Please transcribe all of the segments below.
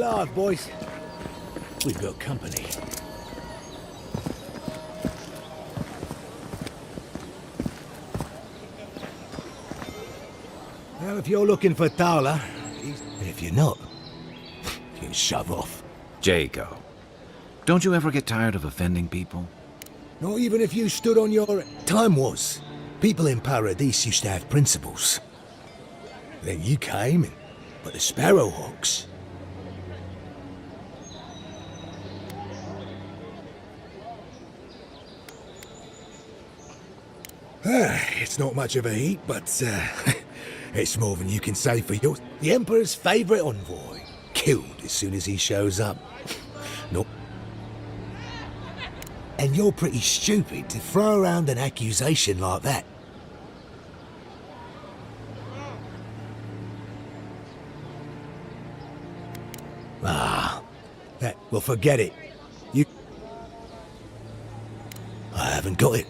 alive, boys. We've got company. Well, if you're looking for Tala, if you're not, you can shove off. Jago, don't you ever get tired of offending people? Not even if you stood on your... Time was. People in Paradise used to have principles. Then you came and put the Sparrowhawks. It's not much of a heat, but it's more than you can say for yours. The Emperor's favourite envoy, killed as soon as he shows up. No. And you're pretty stupid to throw around an accusation like that. Well, forget it. I haven't got it.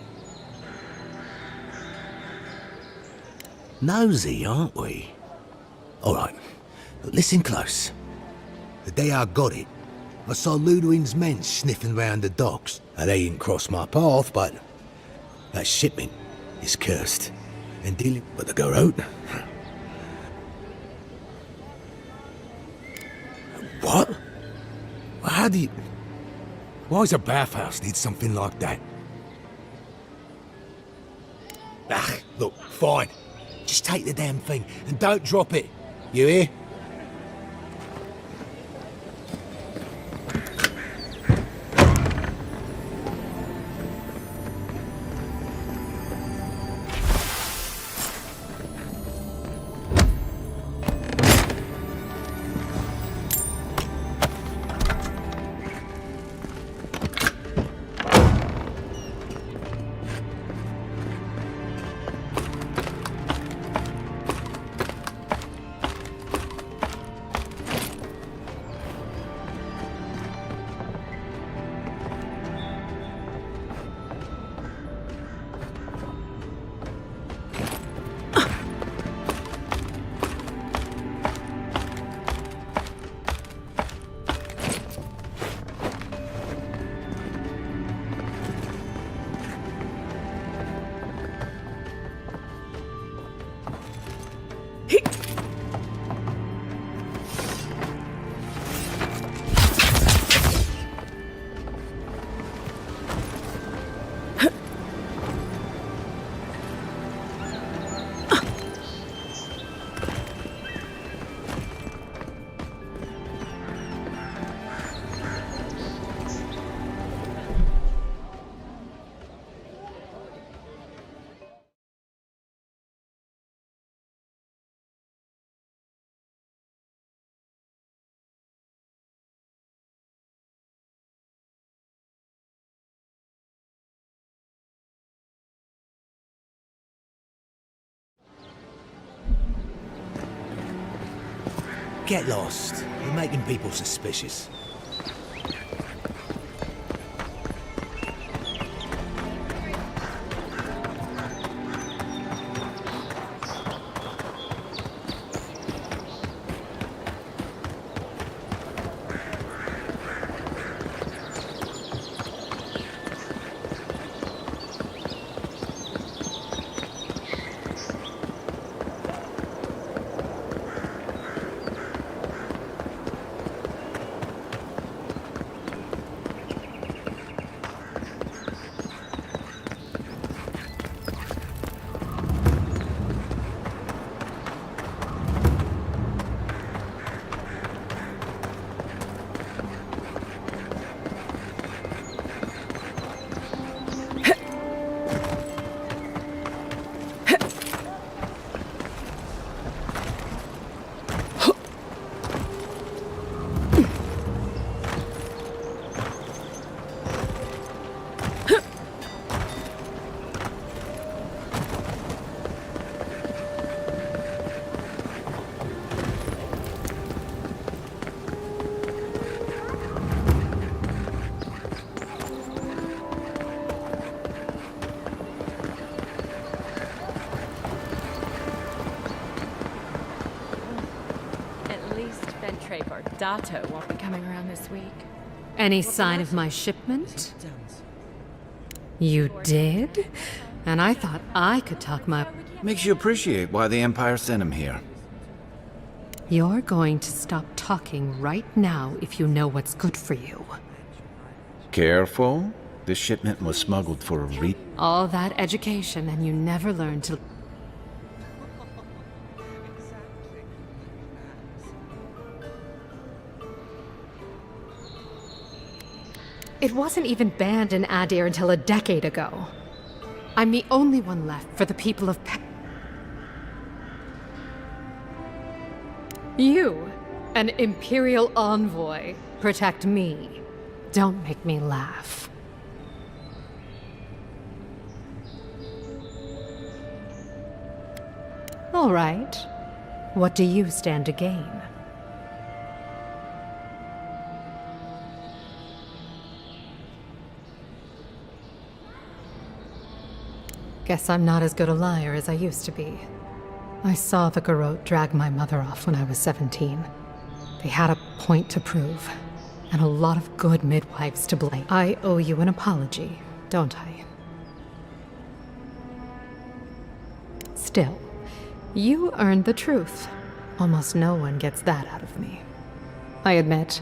Nosy, aren't we? All right, but listen close. The day I got it, I saw Ludwig's men sniffing round the docks. Now, they didn't cross my path, but that shipment is cursed. And dealing with the garrote. What? How do you... Why does a bathhouse need something like that? Look, fine. Just take the damn thing and don't drop it. You hear? Get lost. You're making people suspicious. Dato won't be coming around this week. Any sign of my shipment? You did? And I thought I could talk my... Makes you appreciate why the Empire sent him here. You're going to stop talking right now if you know what's good for you. Careful. This shipment was smuggled for a All that education and you never learned to... It wasn't even banned in Adir until a decade ago. I'm the only one left for the people of You, an Imperial envoy, protect me. Don't make me laugh. All right. What do you stand to gain? Guess I'm not as good a liar as I used to be. I saw the Garrote drag my mother off when I was 17. They had a point to prove, and a lot of good midwives to blame. I owe you an apology, don't I? Still, you earned the truth. Almost no one gets that out of me. I admit,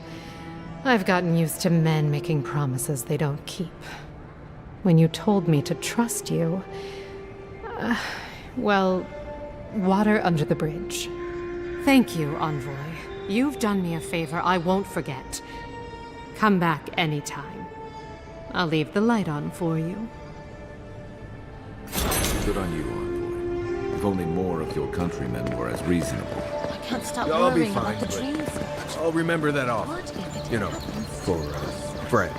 I've gotten used to men making promises they don't keep. When you told me to trust you, well, water under the bridge. Thank you, Envoy. You've done me a favor I won't forget. Come back anytime. I'll leave the light on for you. Good on you, Envoy. If only more of your countrymen were as reasonable. I can't stop I'll be worrying fine, about the but dreams. I'll remember that off. What if it You know, happens? for Fred.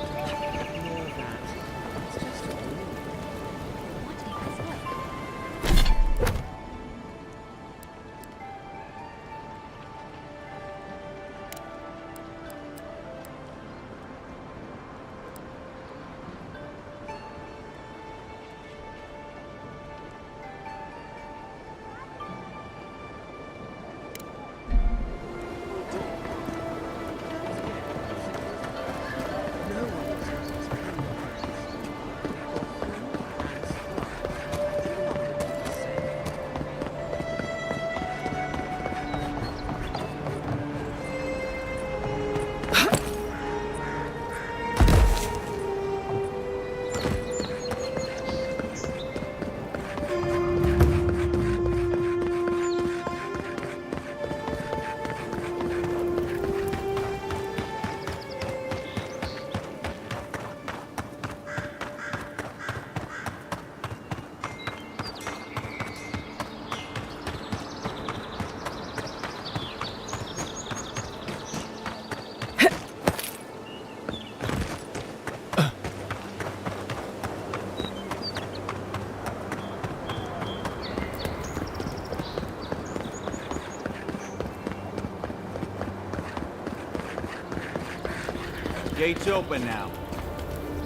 Gates open now.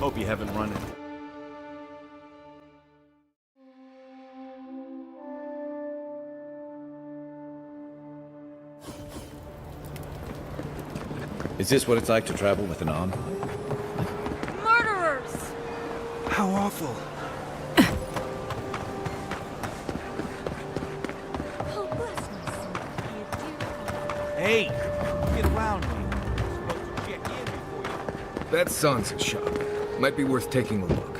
Hope you haven't run it. Is this what it's like to travel with an envoy? Murderers! How awful. Oh, bless my soul. Hey! Get around me. Supposed to check in before you... That sunset shop. Might be worth taking a look.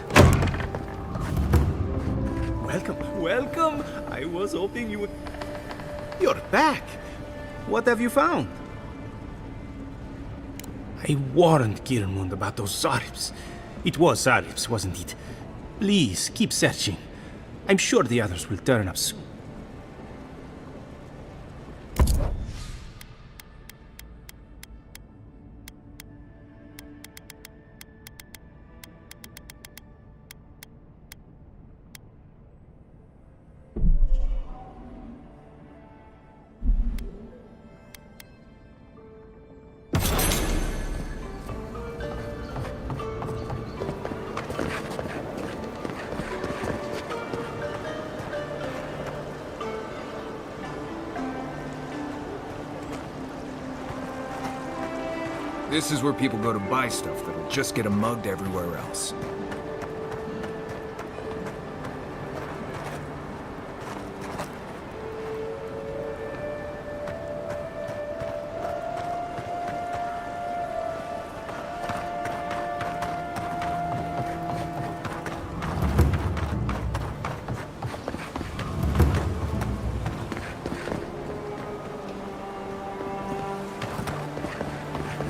Welcome, welcome! I was hoping you would... You're back! What have you found? I warned Kirmund about those Zaribs. It was Zaribs, wasn't it? Please, keep searching. I'm sure the others will turn up soon. This is where people go to buy stuff that'll just get 'em mugged everywhere else.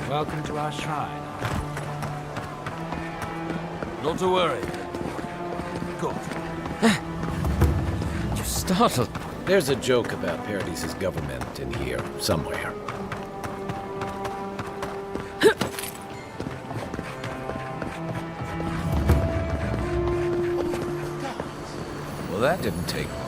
Welcome to our shrine. Not to worry. Good. You're startled. There's a joke about Paradis's government in here somewhere. Well, that didn't take long.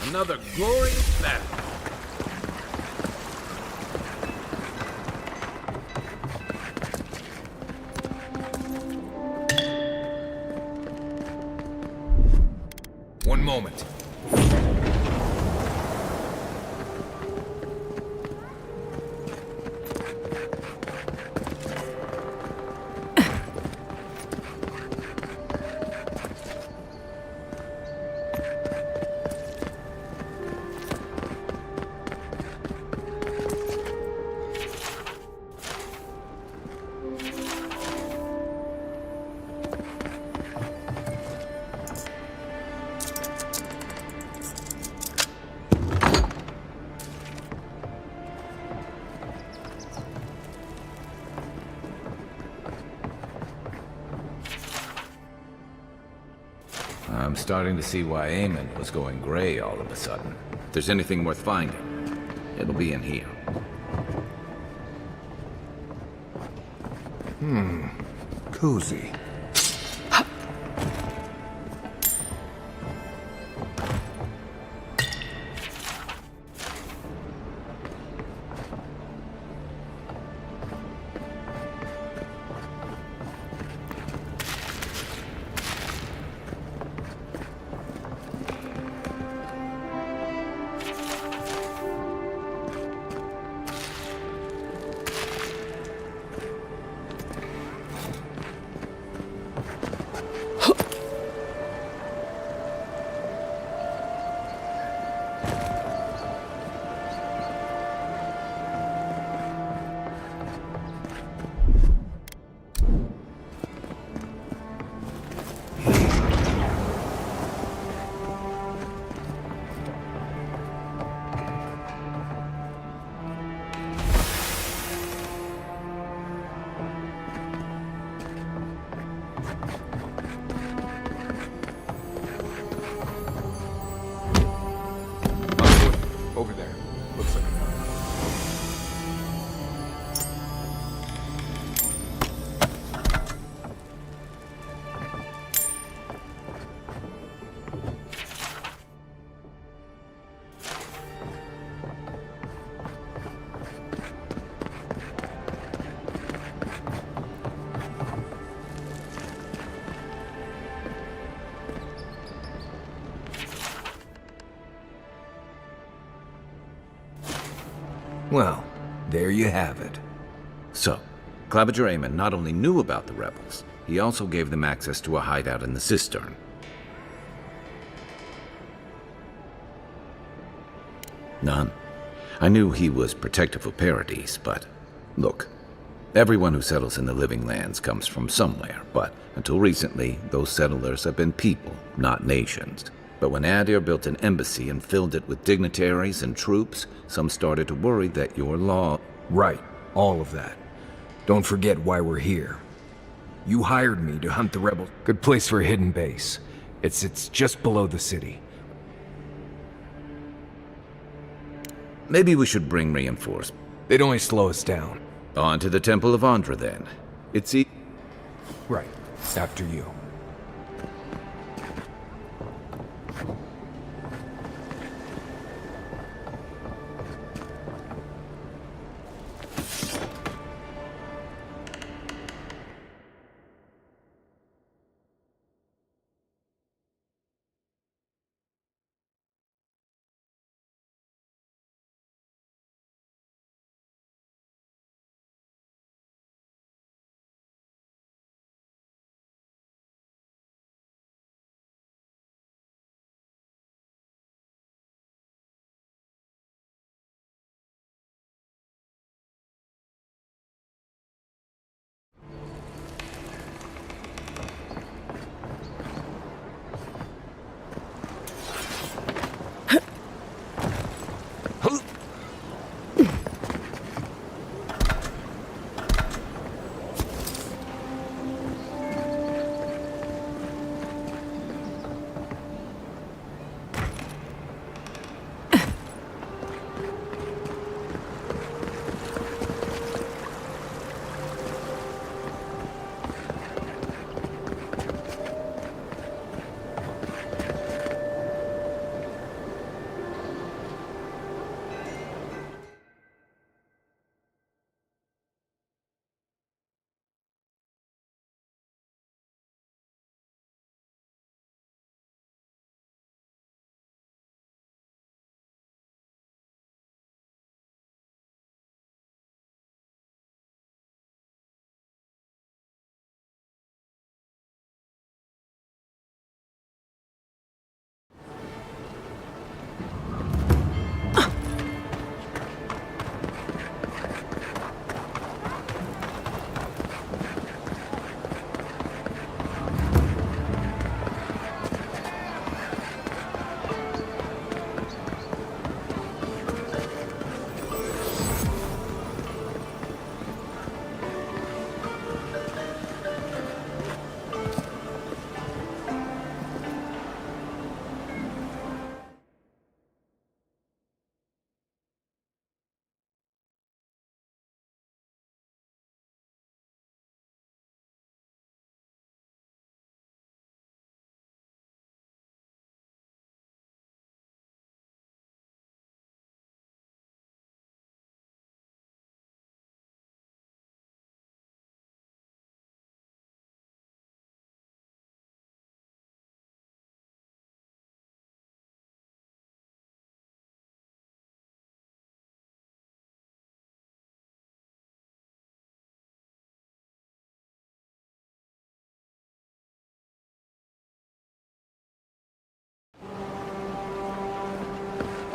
Another glorious battle. One moment. I'm starting to see why Eamon was going gray all of a sudden. If there's anything worth finding, it'll be in here. Cozy. Over there. Looks like a car. Well, there you have it. So, Claviger Eamon not only knew about the rebels, he also gave them access to a hideout in the cistern. None. I knew he was protective of Paradis, but look, everyone who settles in the Living Lands comes from somewhere, but until recently, those settlers have been people, not nations. But when Adir built an embassy and filled it with dignitaries and troops, some started to worry that your law... Right, all of that. Don't forget why we're here. You hired me to hunt the rebels. Good place for a hidden base. It's just below the city. Maybe we should bring reinforcements. They'd only slow us down. On to the Temple of Andra, then. Right, after you.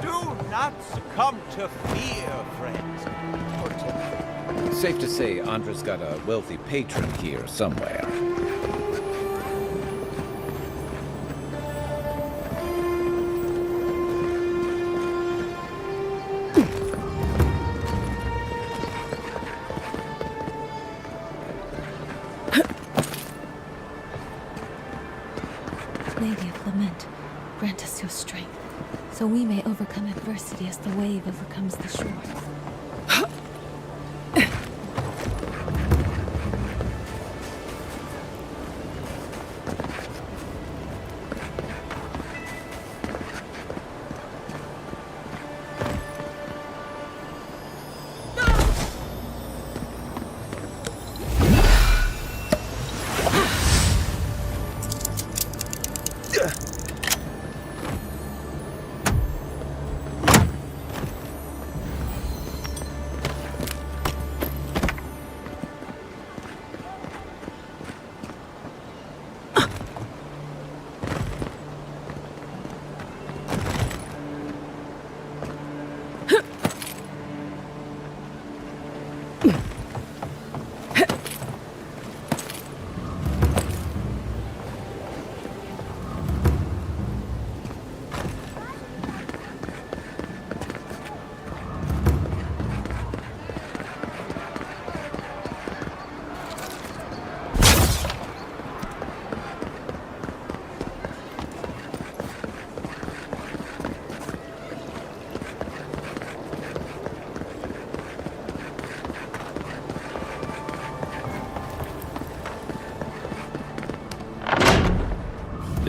Do not succumb to fear, friends. Safe to say Andra's got a wealthy patron here somewhere. Lady of Lament, grant us your strength, so we may overcome adversity as the wave overcomes the shore.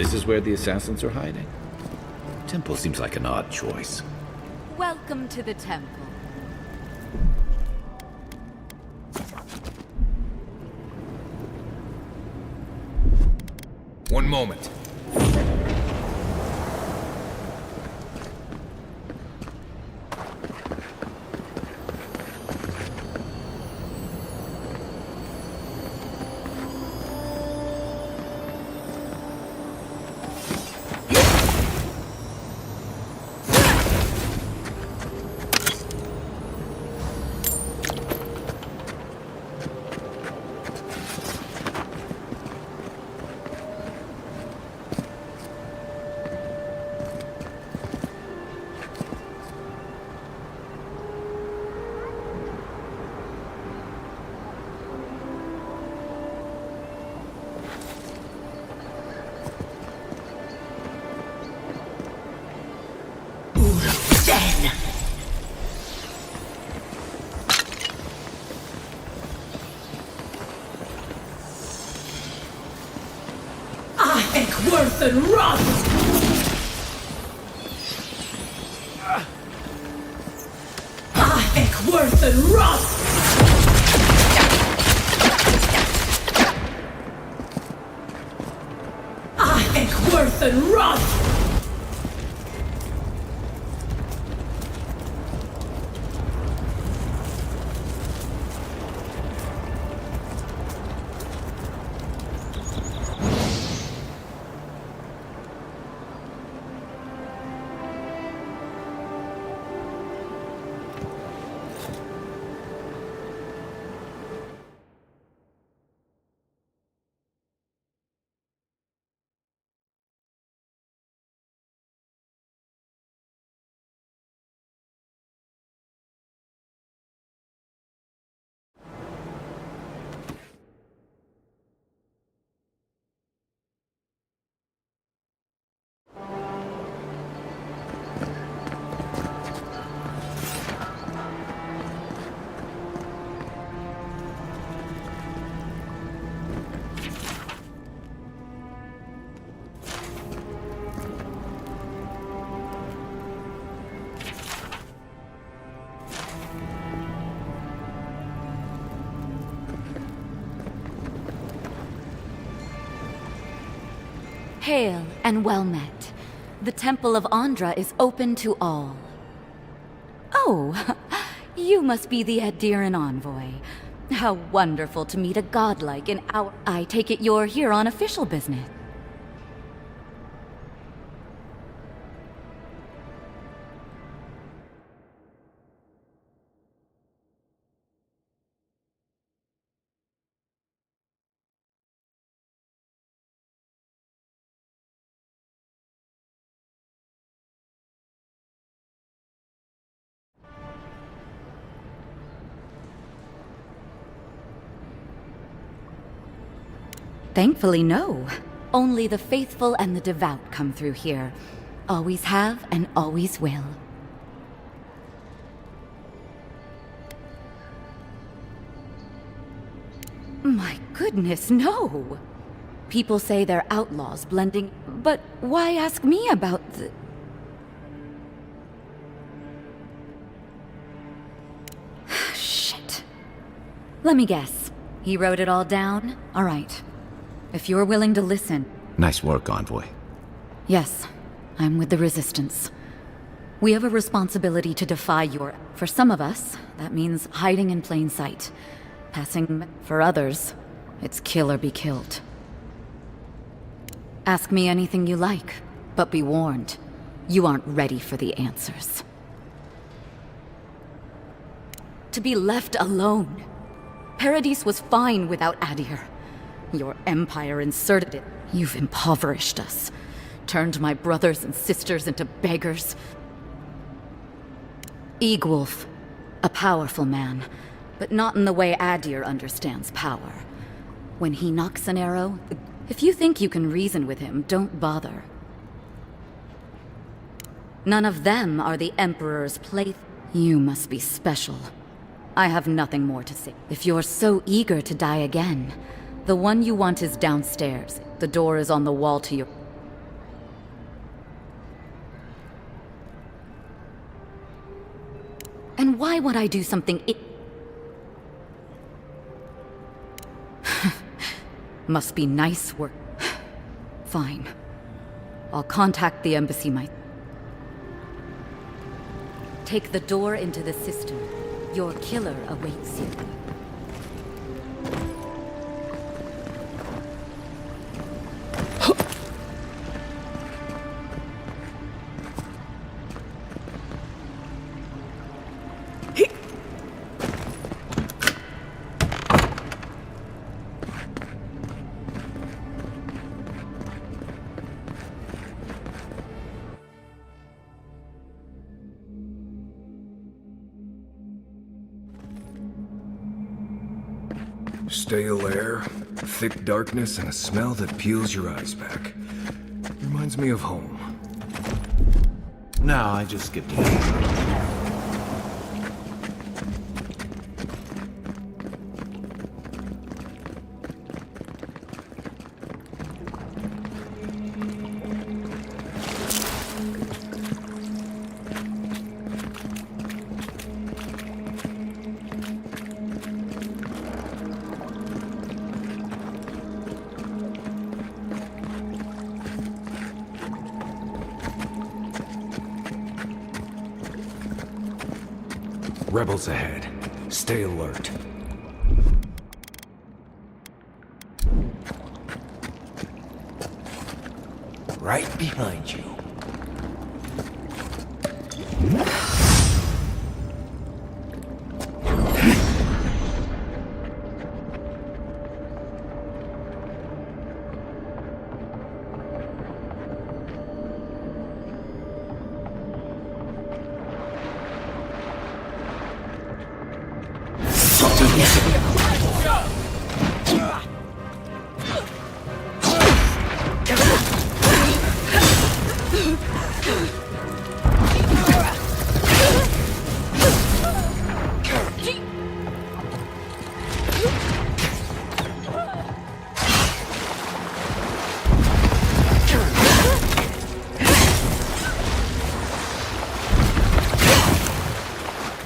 this is where the assassins are hiding? Temple seems like an odd choice. Welcome to the temple. One moment. Worth and rot! Worth and rot! Worth and rot! Hail and well met. The Temple of Andra is open to all. Oh, you must be the Addiran envoy. How wonderful to meet a godlike in our... I take it you're here on official business. Thankfully, no. Only the faithful and the devout come through here. Always have and always will. My goodness, no! People say they're outlaws blending, but why ask me about the... Shit. Let me guess. He wrote it all down? All right. If you're willing to listen... Nice work, Envoy. Yes, I'm with the Resistance. We have a responsibility to defy your... For some of us, that means hiding in plain sight. Passing... For others, it's kill or be killed. Ask me anything you like, but be warned. You aren't ready for the answers. To be left alone. Paradis was fine without Adir. Your empire inserted it. You've impoverished us. Turned my brothers and sisters into beggars. Eagwolf, a powerful man, but not in the way Adir understands power. When he knocks an arrow, if you think you can reason with him, don't bother. None of them are the Emperor's play. You must be special. I have nothing more to say. If you're so eager to die again, the one you want is downstairs. The door is on the wall to your... Why would I do something Must be nice work. Fine. I'll contact the embassy Take the door into the cistern. Your killer awaits you. Stale air, thick darkness, and a smell that peels your eyes back. Reminds me of home. No, I just skipped ahead. Rebels ahead. Stay alert. Right behind you.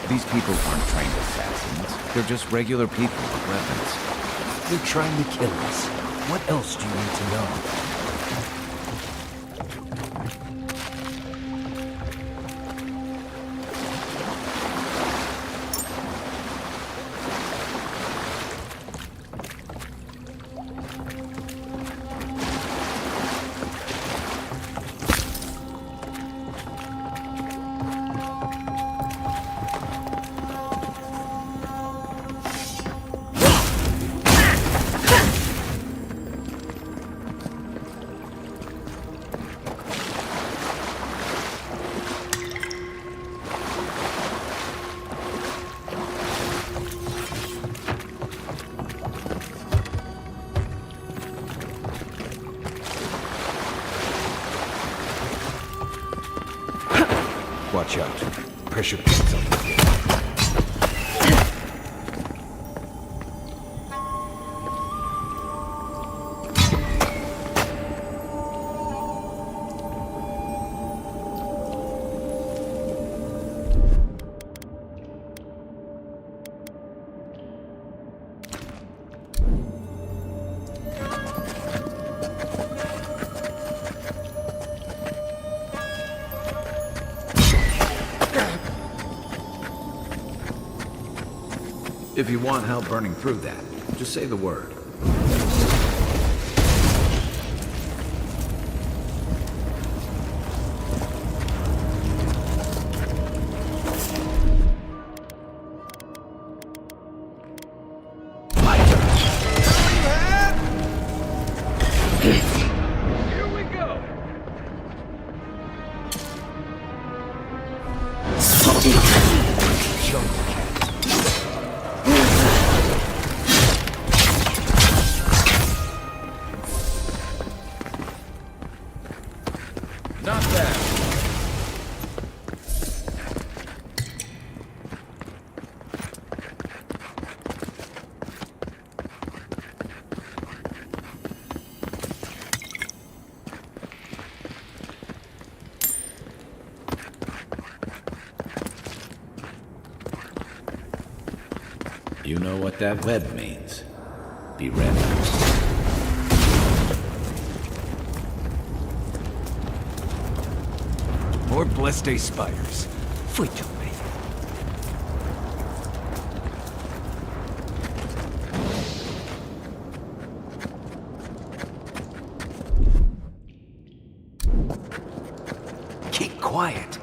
These people aren't trained assassins. They're just regular people with weapons. They're trying to kill us. What else do you need to know? Watch out. Pressure points on the floor. If you want help burning through that, just say the word. Here we go! You know what that web means. Be ready. More Blessed spiders. Fui to me. Keep quiet.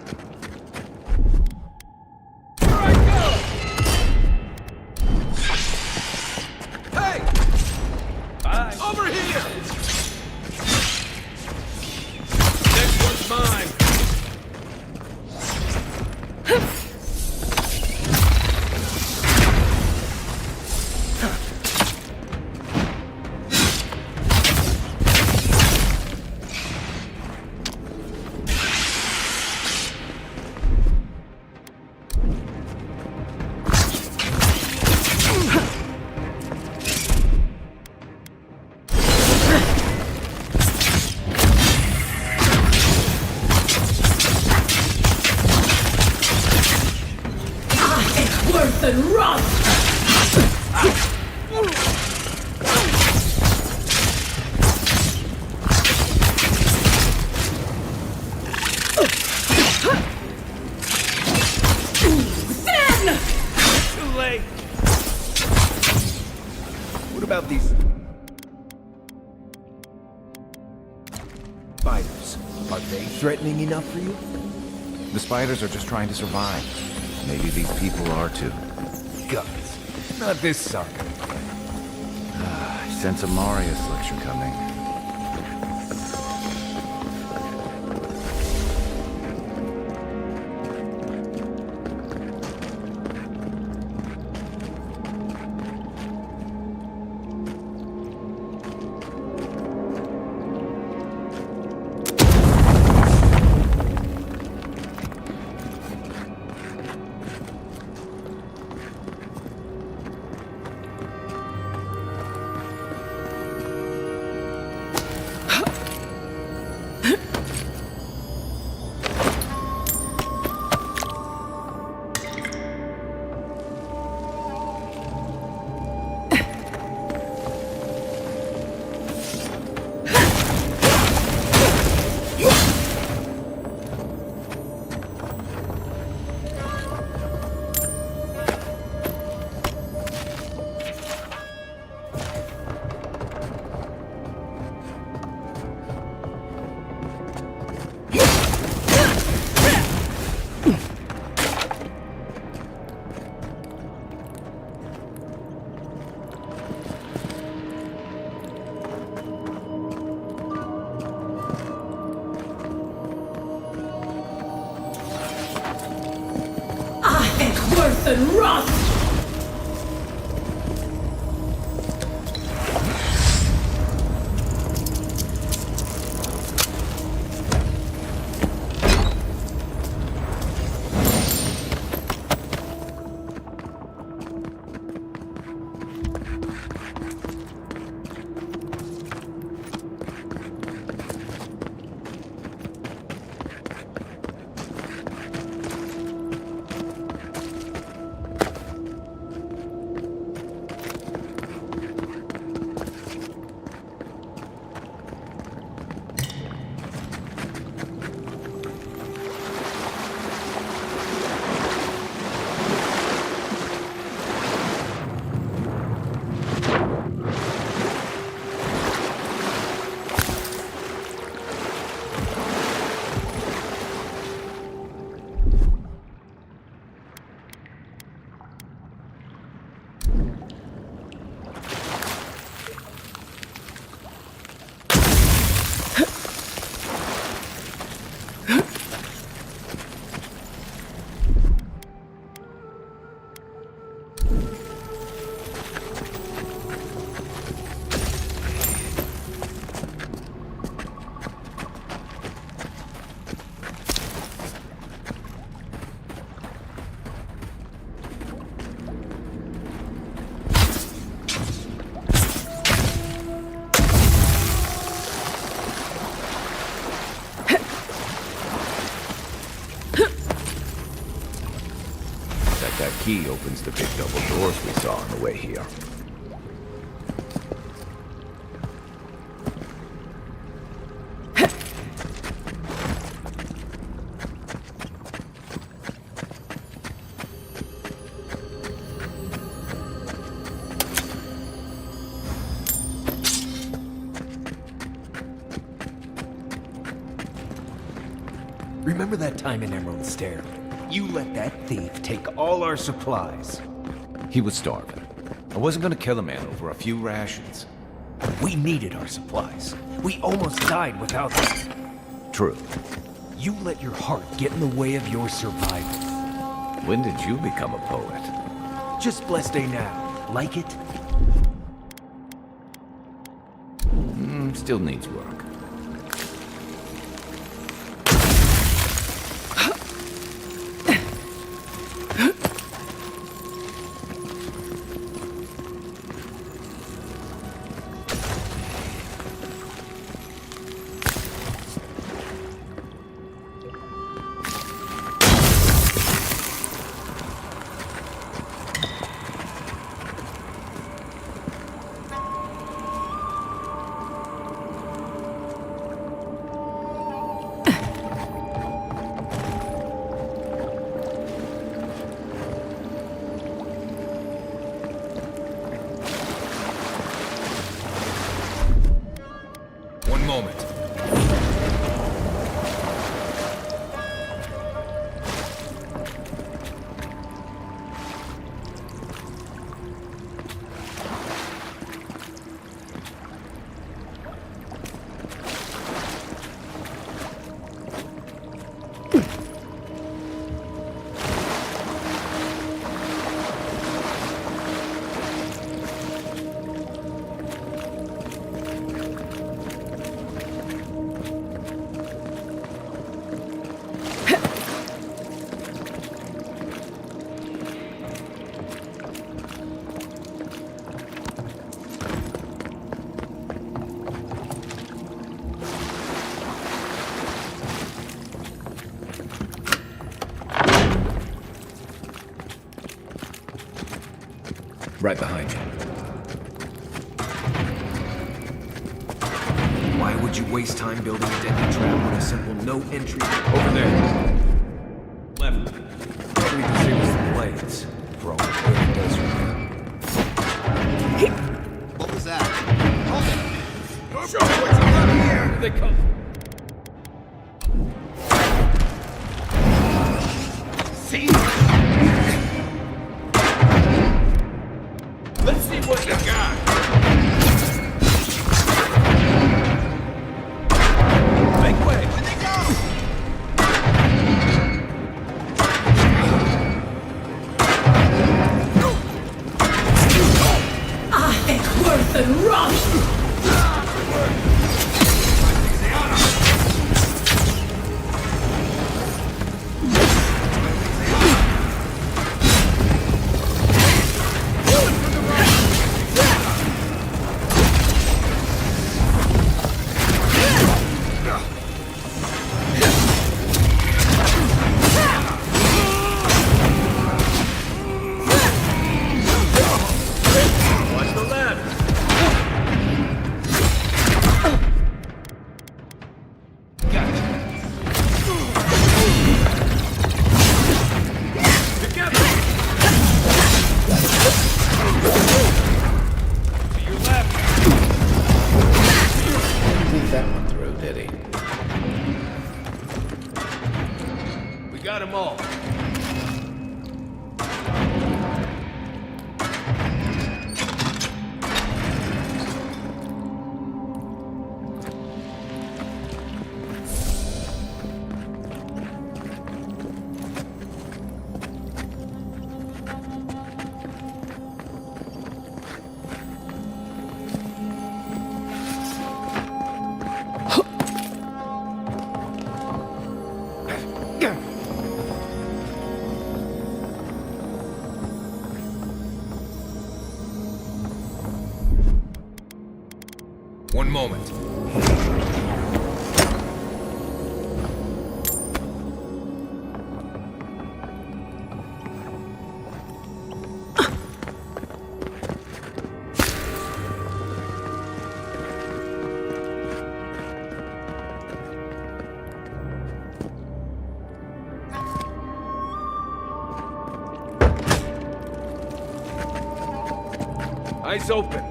Over here! Next one's mine! Worse than rust! Then! Too late! What about these spiders? Are they threatening enough for you? The spiders are just trying to survive. Maybe these people are too. Guns. Not this sucker. I sense a Marius lecture coming. Worse than rust! opens the big double doors we saw on the way here. Remember that time in Emerald Stair? You let that thief take all our supplies. He was starving. I wasn't gonna kill a man over a few rations. We needed our supplies. We almost died without them. True. You let your heart get in the way of your survival. When did you become a poet? Just blessed day now. Like it? Still needs work. One moment. Right behind you. Why would you waste time building a deadly trap when a simple no entry over there? Left. We disable the blades. For all the good it does for you. What was that? Show me what you got here! Here they come. See? Let's see what you got. Make way. Where'd they go? Worth and Roth! Watch the left. That one through, did he? We got them all. One moment. Eyes open.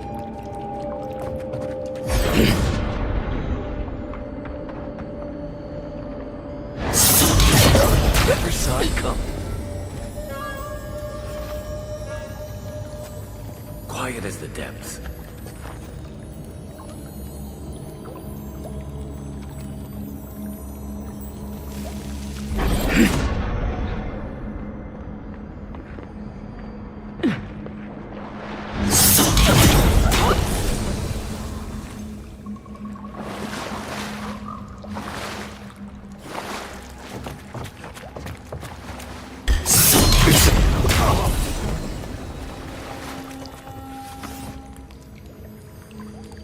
Never saw it come. Quiet as the depths.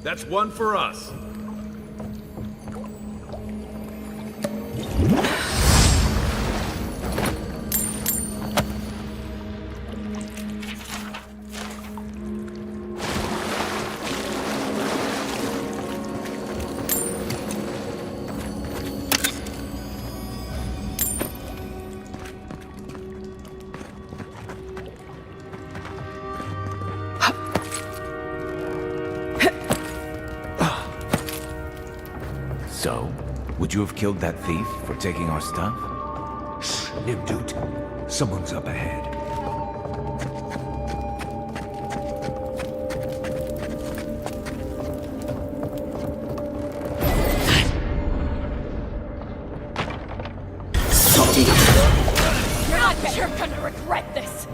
That's one for us. So, would you have killed that thief for taking our stuff? Shh, Nimdut. Someone's up ahead. You're gonna regret this!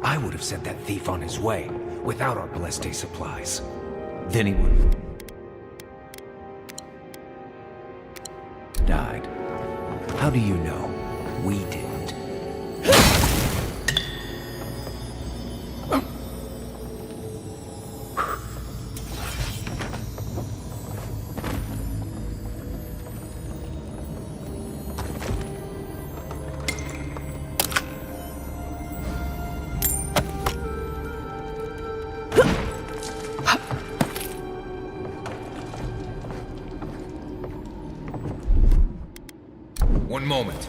I would have sent that thief on his way without our Bleste supplies. Then he would... died. How do you know? We didn't. One moment.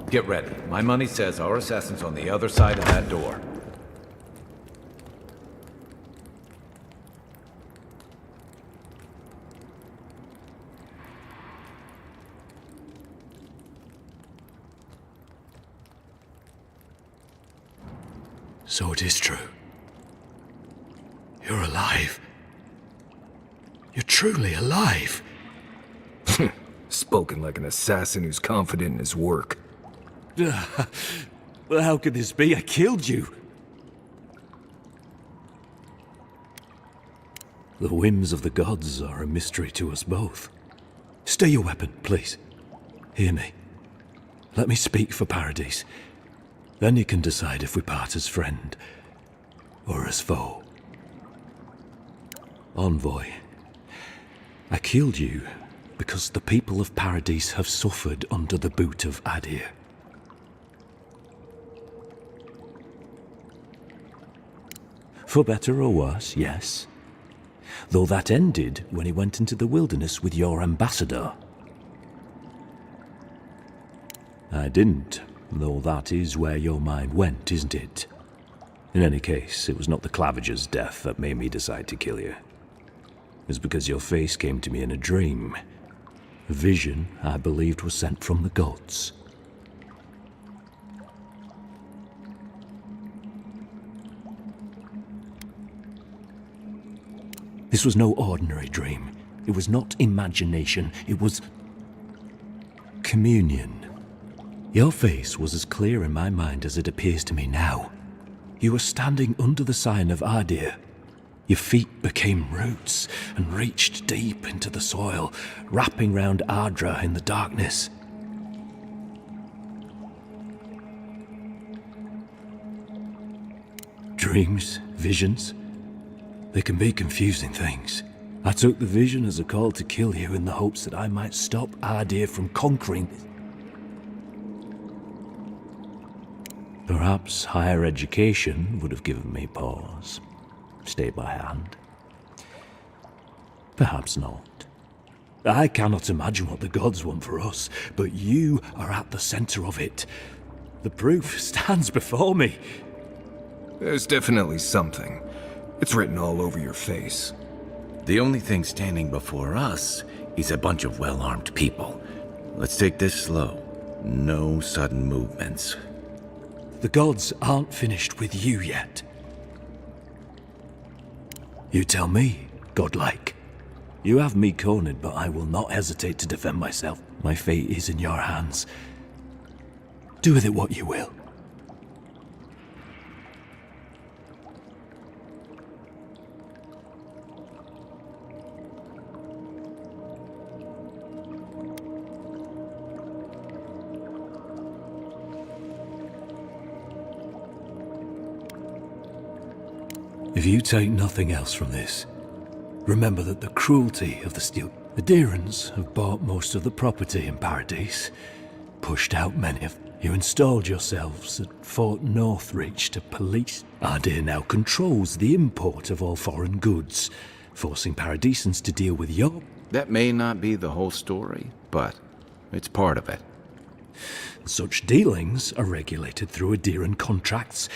Get ready. My money says our assassin's on the other side of that door. So it is true. You're alive. You're truly alive. Spoken like an assassin who's confident in his work. Well, how could this be? I killed you. The whims of the gods are a mystery to us both. Stay your weapon, please. Hear me. Let me speak for Paradise. Then you can decide if we part as friend or as foe. Envoy, I killed you because the people of Paradise have suffered under the boot of Adir. For better or worse, yes. Though that ended when he went into the wilderness with your ambassador. I didn't, though that is where your mind went, isn't it? In any case, it was not the Clavager's death that made me decide to kill you. It was because your face came to me in a dream. A vision I believed was sent from the gods. This was no ordinary dream. It was not imagination. It was communion. Your face was as clear in my mind as it appears to me now. You were standing under the sign of Adir. Your feet became roots and reached deep into the soil, wrapping round Ardra in the darkness. Dreams, visions, they can be confusing things. I took the vision as a call to kill you in the hopes that I might stop Adir from conquering. Perhaps higher education would have given me pause. Stay by hand. Perhaps not. I cannot imagine what the gods want for us, but you are at the center of it. The proof stands before me. There's definitely something. It's written all over your face. The only thing standing before us is a bunch of well-armed people. Let's take this slow. No sudden movements. The gods aren't finished with you yet. You tell me, godlike. You have me cornered, but I will not hesitate to defend myself. My fate is in your hands. Do with it what you will. If you take nothing else from this, remember that the cruelty of the Steel Adirans have bought most of the property in Paradise, pushed out many of you installed yourselves at Fort Northreach to police. Adir now controls the import of all foreign goods, forcing Paradisans to deal with your... That may not be the whole story, but it's part of it. Such dealings are regulated through Adiran contracts.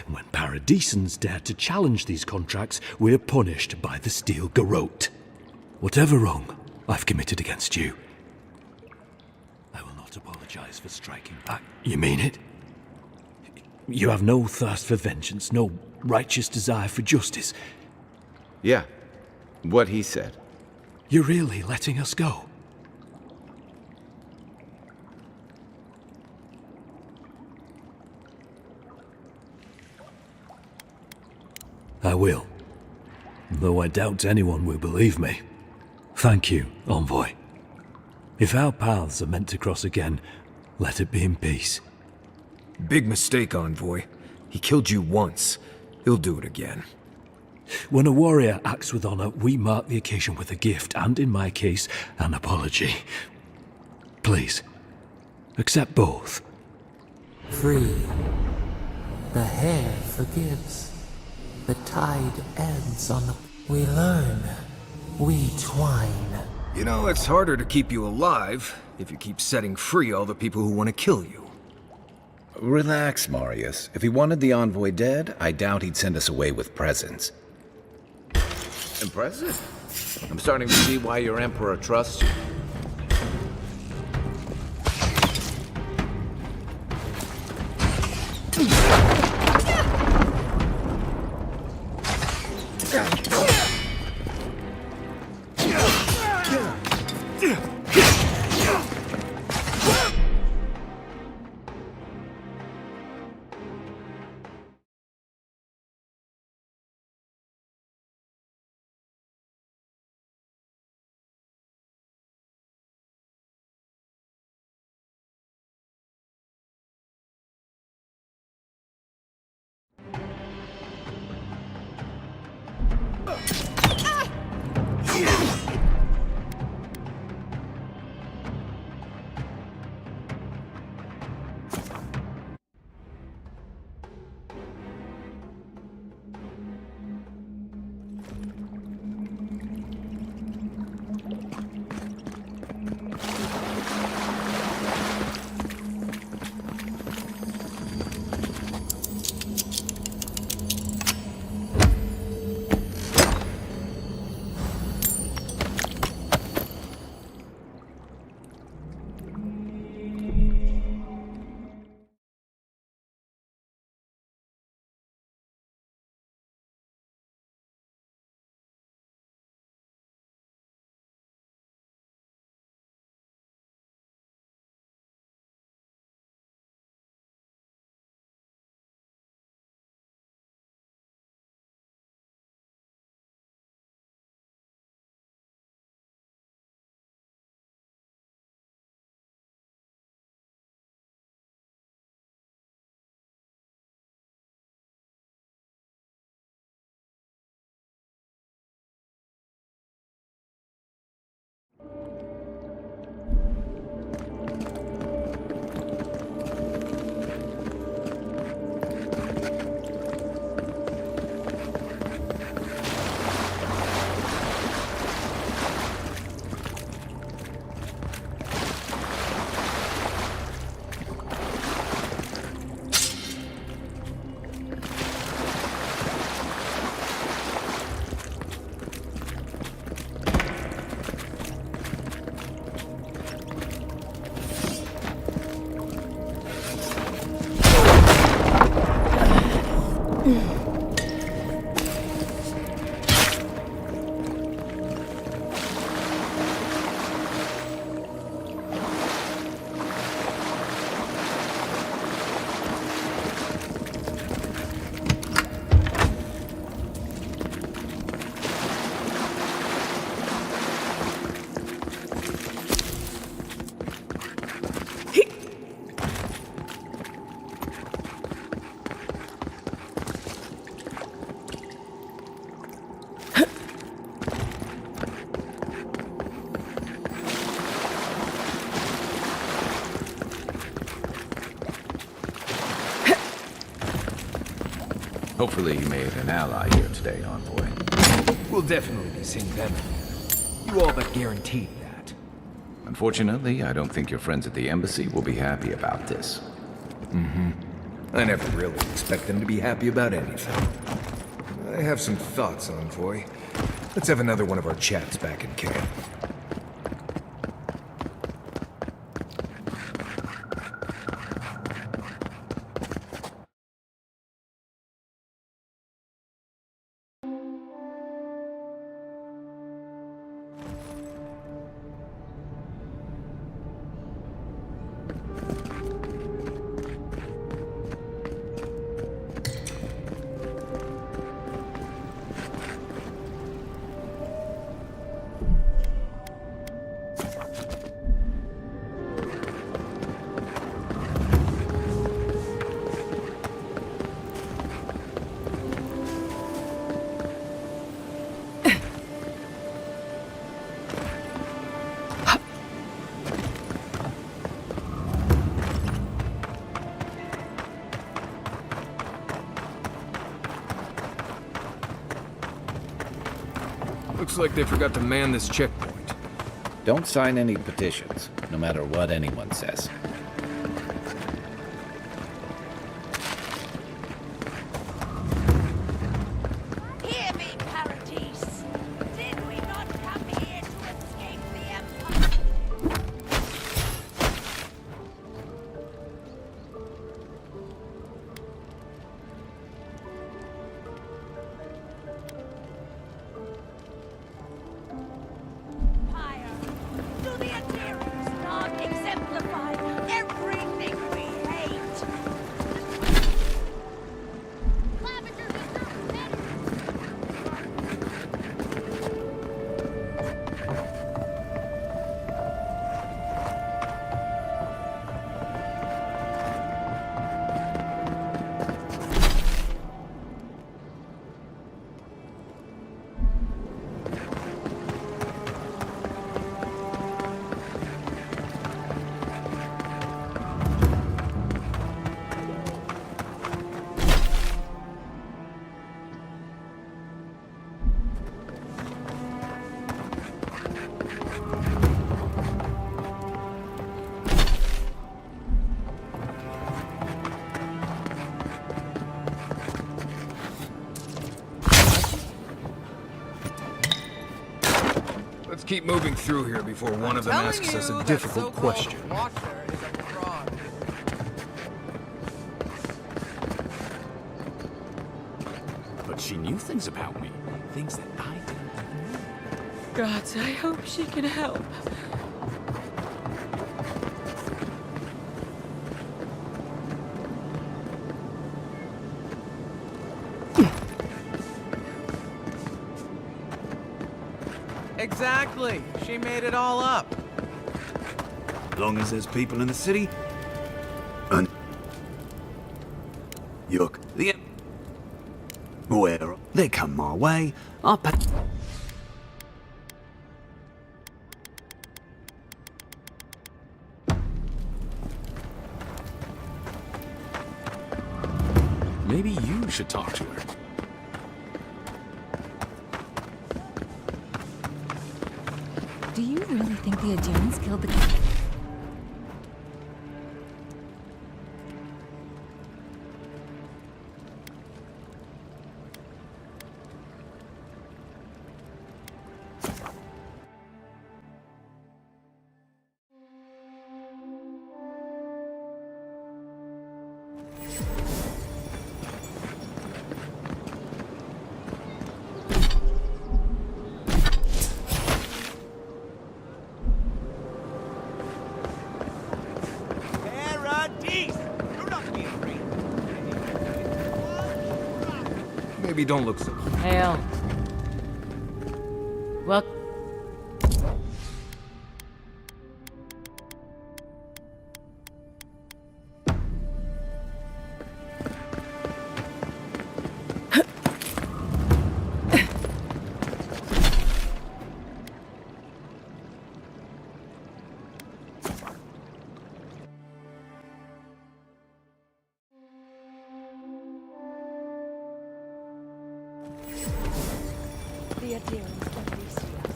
When Paradisans dare to challenge these contracts, we're punished by the Steel Garrote. Whatever wrong I've committed against you, I will not apologize for striking back. You mean it? You have no thirst for vengeance, no righteous desire for justice. Yeah, what he said. You're really letting us go? I will. Though I doubt anyone will believe me. Thank you, Envoy. If our paths are meant to cross again, let it be in peace. Big mistake, Envoy. He killed you once. He'll do it again. When a warrior acts with honor, we mark the occasion with a gift, and in my case, an apology. Please, accept both. Free. The hair forgives. The tide ends on the... We learn. We twine. You know, it's harder to keep you alive if you keep setting free all the people who want to kill you. Relax, Marius. If he wanted the envoy dead, I doubt he'd send us away with presents. Impressive. I'm starting to see why your emperor trusts you. Hopefully you made an ally here today, Envoy. We'll definitely be seeing them. You all but guaranteed that. Unfortunately, I don't think your friends at the embassy will be happy about this. I never really expect them to be happy about anything. I have some thoughts, Envoy. Let's have another one of our chats back in camp. Looks like they forgot to man this checkpoint. Don't sign any petitions, no matter what anyone says. Let's keep moving through here before one of them asks us a difficult question. But she knew things about me. Things that I didn't even know. Gods, I hope she can help. Exactly. She made it all up. Long as there's people in the city. And look, where they come my way, I'll pay. Maybe you should talk to her. Do you really think the Adherents killed the... Maybe don't look so... Hail. Well... The Adherents can see us.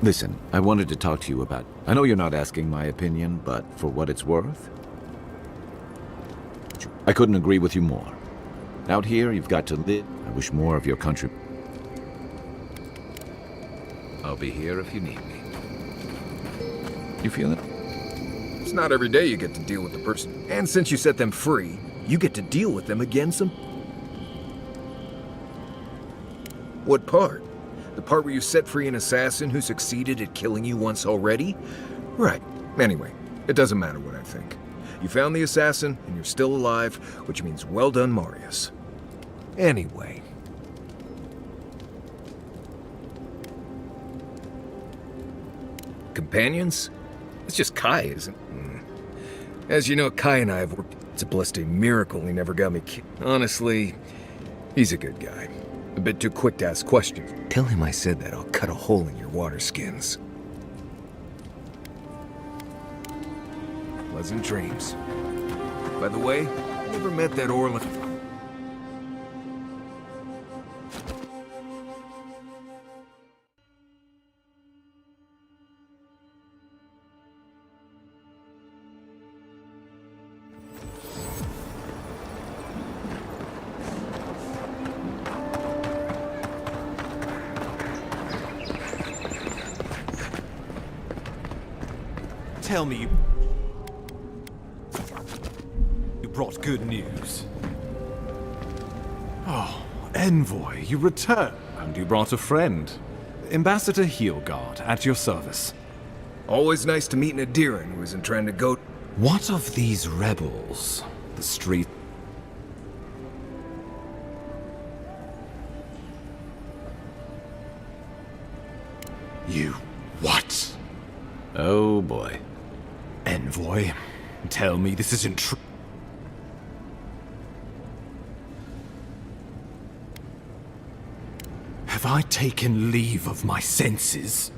Listen, I wanted to talk to you about... I know you're not asking my opinion, but for what it's worth, I couldn't agree with you more. Out here, you've got to live. I wish more of your country... I'll be here if you need me. You feel it? It's not every day you get to deal with the person. And since you set them free, you get to deal with them again some... What part? The part where you set free an assassin who succeeded at killing you once already? Right. Anyway, it doesn't matter what I think. You found the assassin, and you're still alive, which means well done, Marius. Anyway. Companions? It's just Kai, isn't it? As you know, Kai and I have worked... It's a blessed miracle he never got me killed. Honestly, he's a good guy. A bit too quick to ask questions. Tell him I said that I'll cut a hole in your water skins. Pleasant dreams. By the way, I never met that Orlan... Tell me you brought good news. Oh, Envoy, you return. And you brought a friend. Ambassador Heelguard, at your service. Always nice to meet an Adherent who isn't trying to go... What of these rebels? The street... You what? Oh boy. Envoy, tell me this isn't true. Have I taken leave of my senses?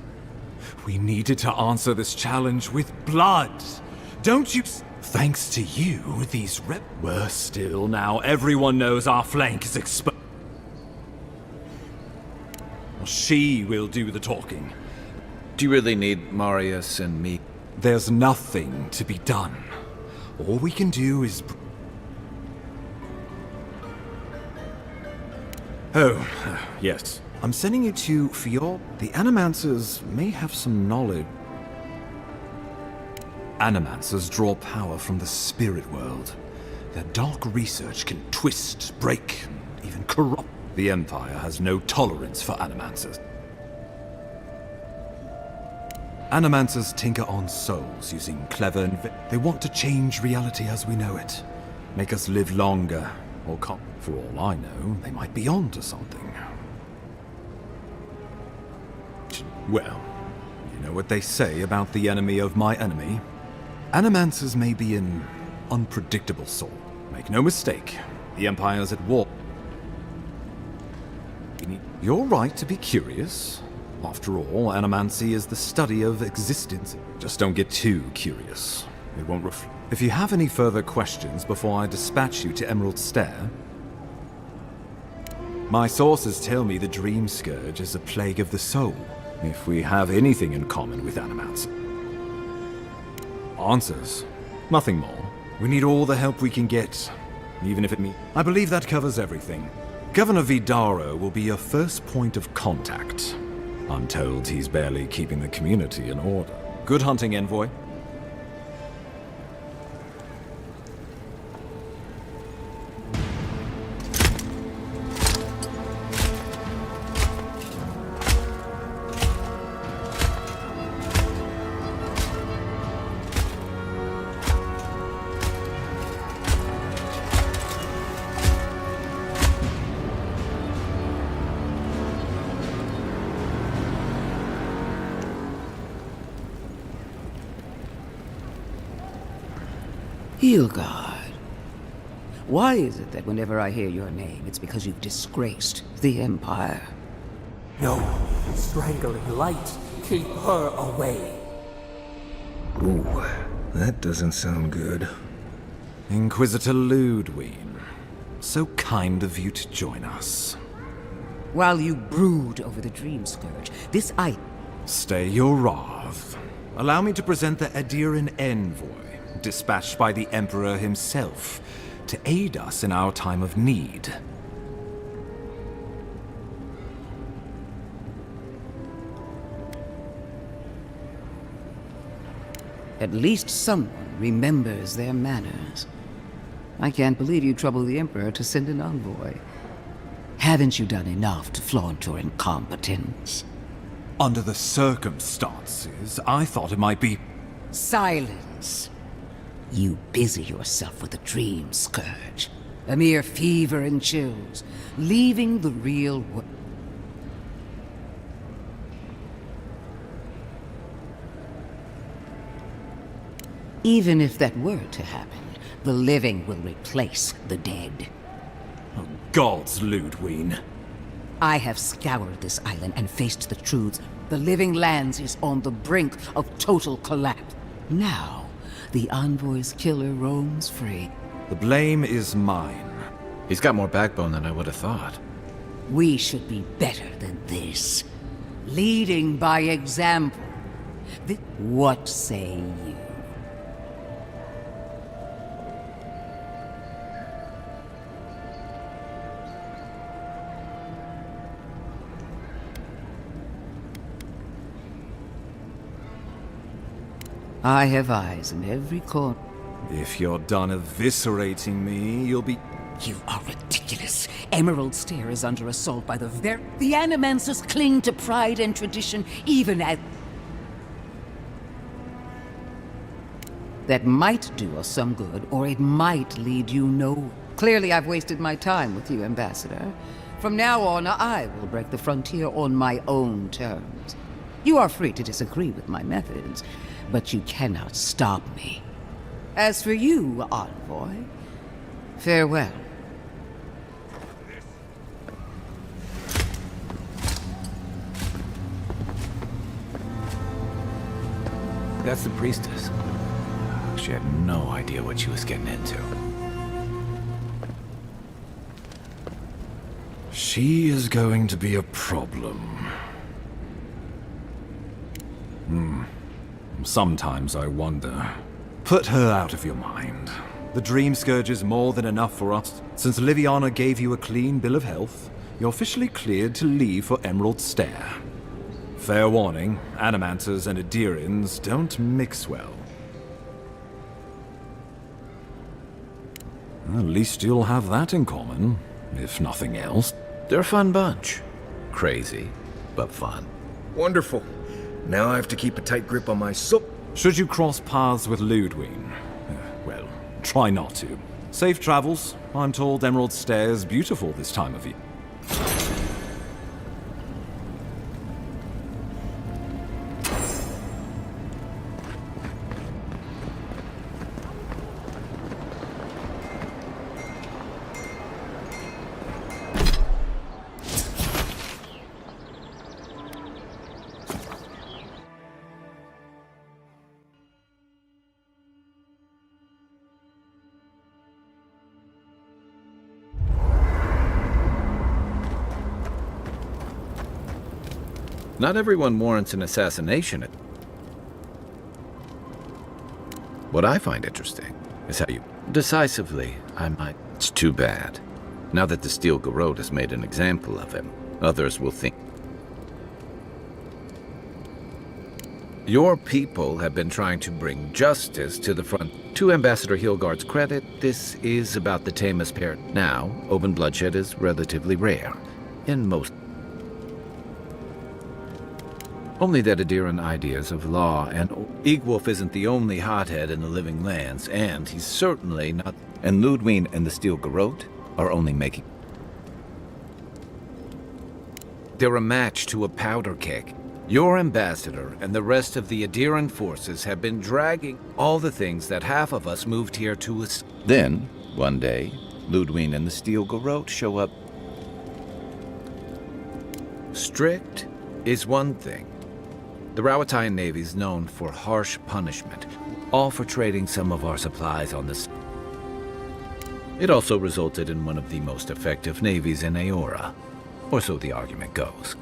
We needed to answer this challenge with blood. Don't you... Thanks to you, these Worse still, now everyone knows our flank is exposed. She will do the talking. Do you really need Marius and me? There's nothing to be done. All we can do is... Oh, yes. I'm sending you to Fjord. The Animancers may have some knowledge. Animancers draw power from the spirit world. Their dark research can twist, break, and even corrupt. The Empire has no tolerance for Animancers. Animancers tinker on souls using clever they want to change reality as we know it. Make us live longer, or for all I know, they might be on to something. Well, you know what they say about the enemy of my enemy? Animancers may be an unpredictable soul. Make no mistake, the Empire's at war. You're right to be curious. After all, animancy is the study of existence. Just don't get too curious. It won't If you have any further questions before I dispatch you to Emerald Stair... My sources tell me the Dream Scourge is a plague of the soul, if we have anything in common with animancy. Answers? Nothing more. We need all the help we can get, even if it means... I believe that covers everything. Governor Vidaro will be your first point of contact. I'm told he's barely keeping the community in order. Good hunting, Envoy. Hilgard. Why is it that whenever I hear your name, it's because you've disgraced the Empire? No, strangling light. Keep her away. Ooh, that doesn't sound good. Inquisitor Ludwig, so kind of you to join us. While you brood over the Dream Scourge, this Stay your wrath. Allow me to present the Adiran Envoy, dispatched by the Emperor himself, to aid us in our time of need. At least someone remembers their manners. I can't believe you troubled the Emperor to send an envoy. Haven't you done enough to flaunt your incompetence? Under the circumstances, I thought it might be... Silence! You busy yourself with the Dream Scourge. A mere fever and chills, leaving the real world. Even if that were to happen, the living will replace the dead. Oh, gods, Ludwig. I have scoured this island and faced the truths. The Living Lands is on the brink of total collapse. Now, the Envoy's killer roams free. The blame is mine. He's got more backbone than I would have thought. We should be better than this. Leading by example. What say you? I have eyes in every corner. If you're done eviscerating me, you'll be... You are ridiculous. Emerald Stair is under assault by the The Animancers cling to pride and tradition, even as... That might do us some good, or it might lead you nowhere. Clearly I've wasted my time with you, Ambassador. From now on, I will break the frontier on my own terms. You are free to disagree with my methods, but you cannot stop me. As for you, envoy, farewell. That's the priestess. She had no idea what she was getting into. She is going to be a problem. Sometimes I wonder. Put her out of your mind. The Dream Scourge is more than enough for us. Since Liviana gave you a clean bill of health, you're officially cleared to leave for Emerald Stair. Fair warning, Animanters and Adirians don't mix well. At least you'll have that in common, if nothing else. They're a fun bunch. Crazy, but fun. Wonderful. Now I have to keep a tight grip on my soul. Should you cross paths with Ludwig, well, try not to. Safe travels. I'm told Emerald Stair is beautiful this time of year. Not everyone warrants an assassination. What I find interesting is how you decisively, I might. It's too bad. Now that the Steel Garrote has made an example of him, others will think. Your people have been trying to bring justice to the front. To Ambassador Hilgard's credit, this is about the tamest pair. Now, open bloodshed is relatively rare. In most. Only that Adiran ideas of law and Egwolf isn't the only hothead in the Living Lands, and he's certainly not. And Ludwig and the Steel Garrote are only making. They're a match to a powder keg. Your ambassador and the rest of the Adiran forces have been dragging all the things that half of us moved here to us. Then, one day, Ludwig and the Steel Garrote show up. Strict is one thing. The Rawatayan Navy is known for harsh punishment, all for trading some of our supplies on the. It also resulted in one of the most effective navies in Aora, or so the argument goes.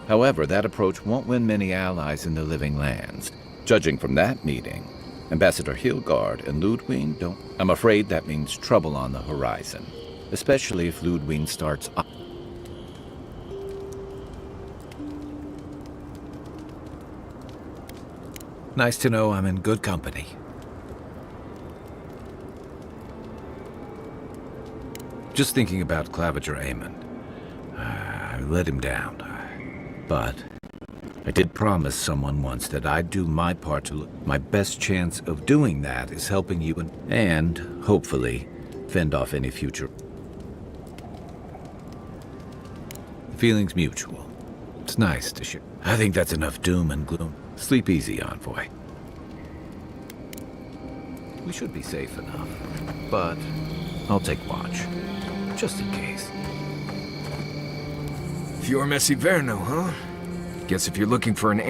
However, that approach won't win many allies in the Living Lands. Judging from that meeting, Ambassador Hilgard and Ludwig don't. I'm afraid that means trouble on the horizon, especially if Ludwig starts up. Nice to know I'm in good company. Just thinking about Claviger Amon. I let him down. But I did promise someone once that I'd do my part to look. My best chance of doing that is helping you and hopefully, fend off any future. The feeling's mutual. It's nice to share. I think that's enough doom and gloom. Sleep easy, envoy. We should be safe enough, but I'll take watch, just in case. Fior Messi Verno, huh? Guess if you're looking for an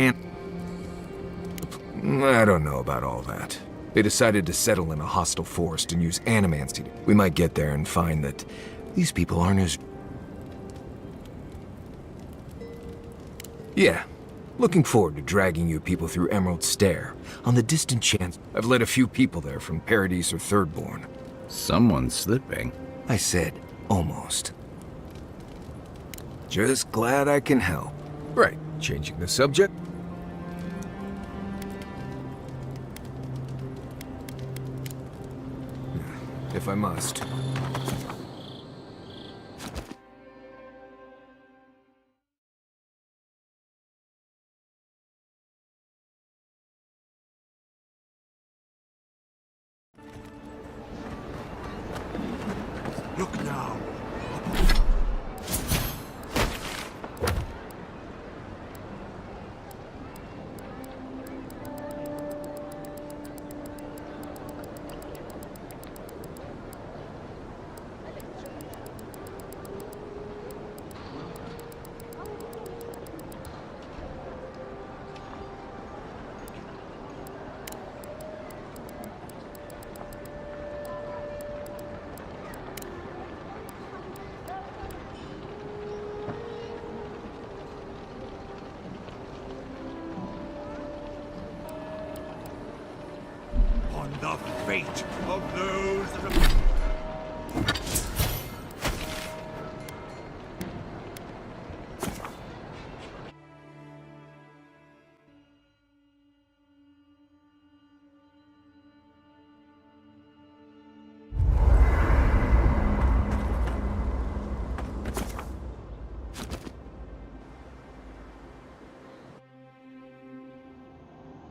I don't know about all that. They decided to settle in a hostile forest and use animancy. We might get there and find that these people aren't as... Yeah. Looking forward to dragging you people through Emerald Stair, on the distant chance I've led a few people there from Paradise or Thirdborn. Someone's slipping. I said, almost. Just glad I can help. Right, changing the subject. If I must. Look now. the fate of those that have...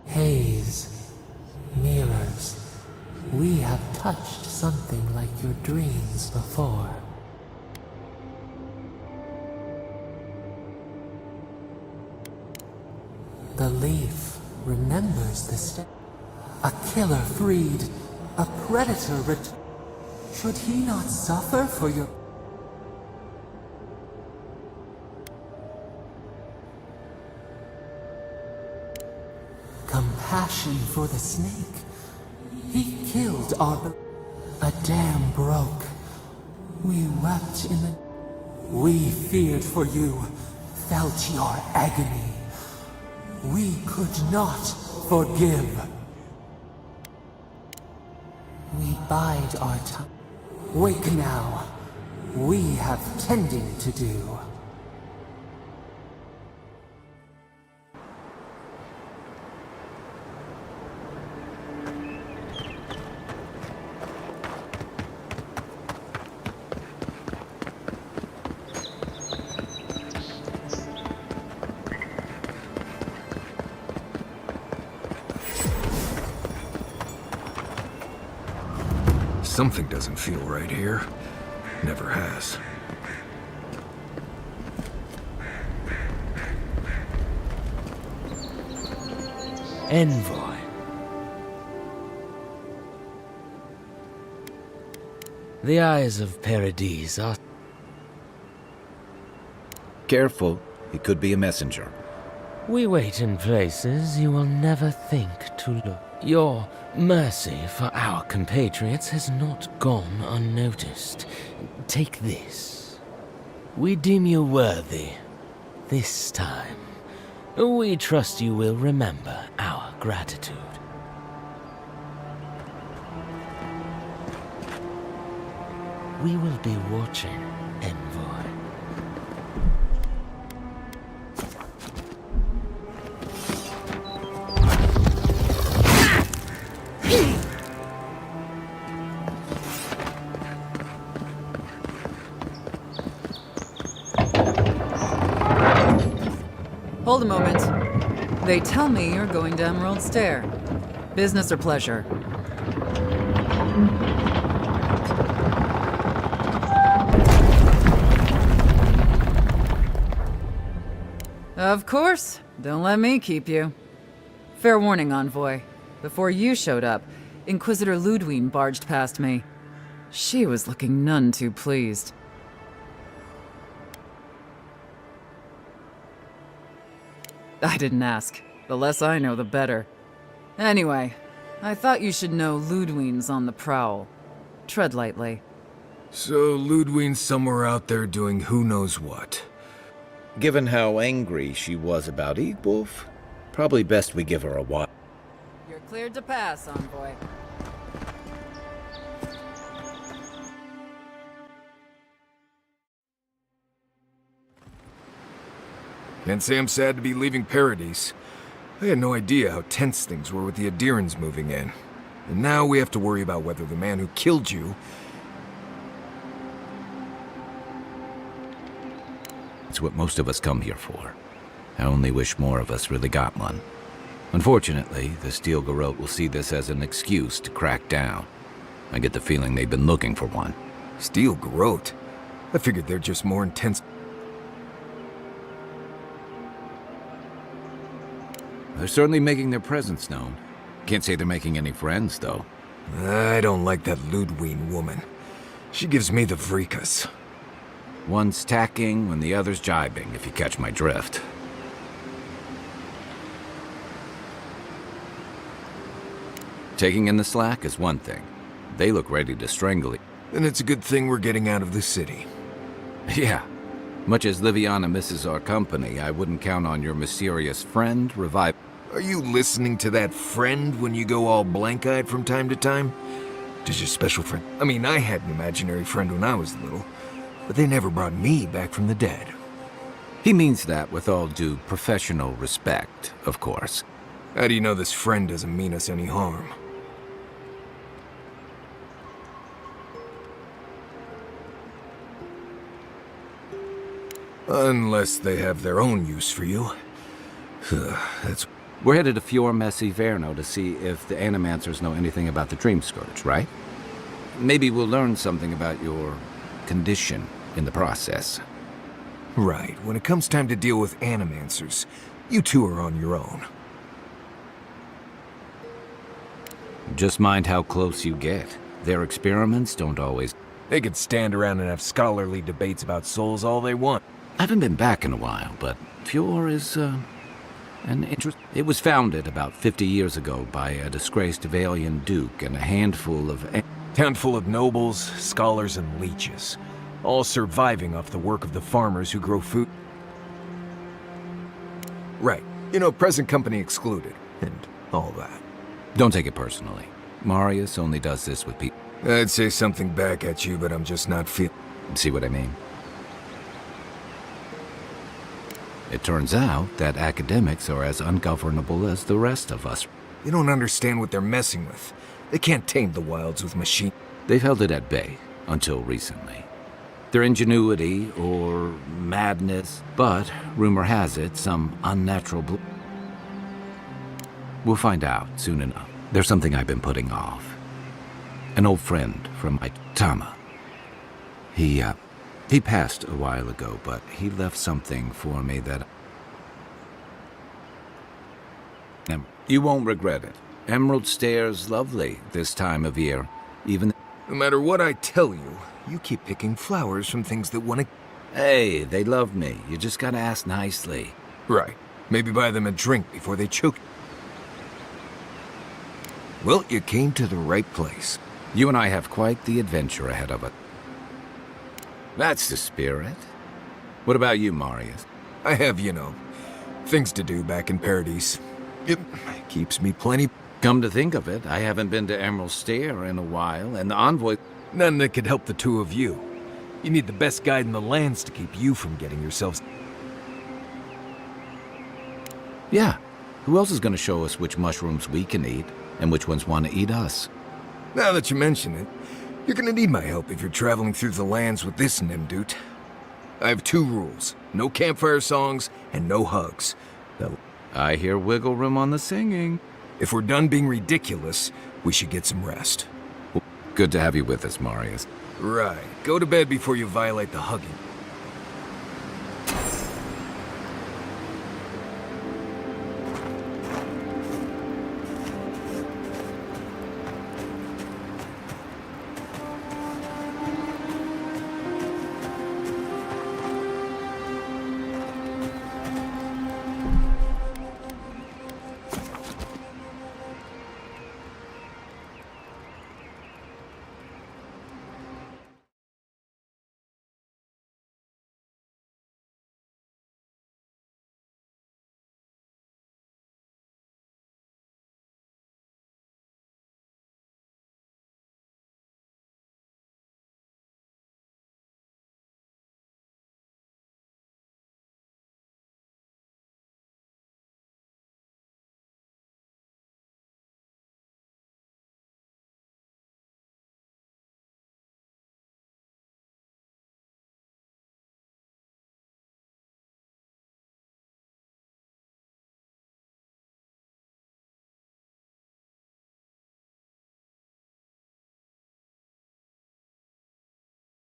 Haze, mirrors, we have touched something like your dreams before. The leaf remembers the step. A killer freed, a predator Should he not suffer for your... compassion for the snake? He killed our... A dam broke. We wept in the... We feared for you, felt your agony. We could not forgive. We bide our time. Wake now. We have tending to do. Something doesn't feel right here. Never has. Envoy. The eyes of Paradise are... Careful, he could be a messenger. We wait in places you will never think to look. Your mercy for our compatriots has not gone unnoticed. Take this. We deem you worthy. This time. We trust you will remember our gratitude. We will be watching, Envoy. Hold a moment. They tell me you're going to Emerald Stair. Business or pleasure? Of course. Don't let me keep you. Fair warning, Envoy. Before you showed up, Inquisitor Ludwine barged past me. She was looking none too pleased. I didn't ask. The less I know, the better. Anyway, I thought you should know Ludwine's on the prowl. Tread lightly. So Ludwine's somewhere out there doing who knows what. Given how angry she was about Eagwolf, probably best we give her a while. You're cleared to pass, Envoy. Can't say I'm sad to be leaving Paradise. I had no idea how tense things were with the Adirans moving in. And now we have to worry about whether the man who killed you... It's what most of us come here for. I only wish more of us really got one. Unfortunately, the Steel Garrote will see this as an excuse to crack down. I get the feeling they've been looking for one. Steel Garrote? I figured they're just more intense... They're certainly making their presence known. Can't say they're making any friends, though. I don't like that Ludwine woman. She gives me the freakus. One's tacking when the other's jibing, if you catch my drift. Taking in the slack is one thing. They look ready to strangle you. Then it's a good thing we're getting out of the city. Yeah. Much as Liviana misses our company, I wouldn't count on your mysterious friend revive... Are you listening to that friend when you go all blank-eyed from time to time? Does your special friend... I mean, I had an imaginary friend when I was little, but they never brought me back from the dead. He means that with all due professional respect, of course. How do you know this friend doesn't mean us any harm? Unless they have their own use for you. That's... We're headed to Fior Messi Verno to see if the Animancers know anything about the Dream Scourge, right? Maybe we'll learn something about your condition in the process. Right. When it comes time to deal with Animancers, you two are on your own. Just mind how close you get. Their experiments don't always... They could stand around and have scholarly debates about souls all they want. I haven't been back in a while, but Fior is, an interest... It was founded about 50 years ago by a disgraced Valian duke and a handful of... Handful of nobles, scholars, and leeches. All surviving off the work of the farmers who grow food. Right. You know, present company excluded, and all that. Don't take it personally. Marius only does this with people. I'd say something back at you, but I'm just not feeling... See what I mean? It turns out that academics are as ungovernable as the rest of us. You don't understand what they're messing with. They can't tame the wilds with machine... They've held it at bay, until recently. Their ingenuity, or madness, but, rumor has it, some unnatural We'll find out soon enough. There's something I've been putting off. An old friend from my Tama. He passed a while ago, but he left something for me that... You won't regret it. Emerald Stairs lovely this time of year. Even... No matter what I tell you, you keep picking flowers from things that want to... Hey, they love me. You just gotta ask nicely. Right. Maybe buy them a drink before they choke. Well, you came to the right place. You and I have quite the adventure ahead of us. That's the spirit. What about you, Marius? I have, you know, things to do back in Paradise. It keeps me plenty... Come to think of it, I haven't been to Emerald Stair in a while, and the envoy... None that could help the two of you. You need the best guide in the lands to keep you from getting yourselves... Yeah. Who else is going to show us which mushrooms we can eat, and which ones want to eat us? Now that you mention it, you're gonna need my help if you're traveling through the lands with this Nimdude. I have 2 rules. No campfire songs, and no hugs. I hear wiggle room on the singing. If we're done being ridiculous, we should get some rest. Well, good to have you with us, Marius. Right. Go to bed before you violate the hugging.